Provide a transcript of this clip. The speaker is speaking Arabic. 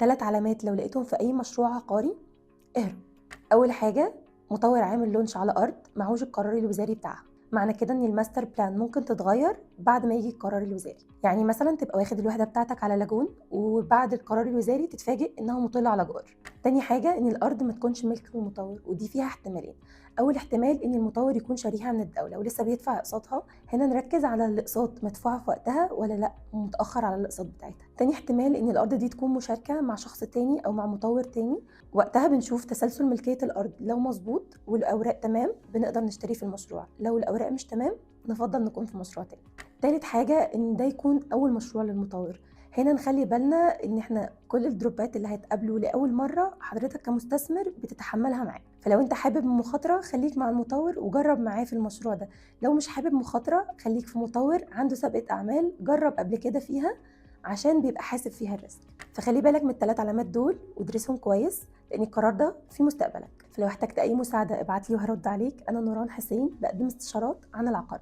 3 علامات لو لقيتهم في أي مشروع عقاري اهرب. أول حاجة، مطور عامل لونش على أرض معهوش القرار الوزاري بتاعها. معنى كده إن الماستر بلان ممكن تتغير بعد ما يجي القرار الوزاري. يعني مثلا تبقى واخد الوحدة بتاعتك على لاجون وبعد القرار الوزاري تتفاجئ إنها مطلة على جار. تاني حاجة، إن الأرض ما تكونش ملك المطور، ودي فيها احتمالين. أول احتمال إن المطور يكون شاريها من الدولة ولسه بيدفع أقساطها. هنا نركز على الأقساط مدفوعة في وقتها ولا لأ ومتأخر على الأقساط بتاعتها. تاني احتمال إن الأرض دي تكون مشاركة مع شخص تاني أو مع مطور تاني. وقتها بنشوف تسلسل ملكية الأرض، لو مظبوط والأوراق تمام بنقدر نشتري في المشروع، لو الأوراق مش تمام نفضل نكون في مشروع تاني. تالت حاجة، إن ده يكون أول مشروع للمطور. هنا نخلي بالنا إن إحنا كل الدروبات اللي هتقابله لأول مرة حضرتك كمستثمر بتتحملها معاه. فلو أنت حابب مخاطرة خليك مع المطور وجرب معاه في المشروع ده. لو مش حابب مخاطرة خليك في مطور عنده سابقة أعمال جرب قبل كده فيها، عشان بيبقى حاسب فيها الريسك. فخلي بالك من ال3 علامات دول وادرسهم كويس، لأن القرار ده في مستقبلك. فلو احتجت أي مساعدة ابعتلي وهرد عليك. أنا نوران حسين، بقدم استشارات عن العقار.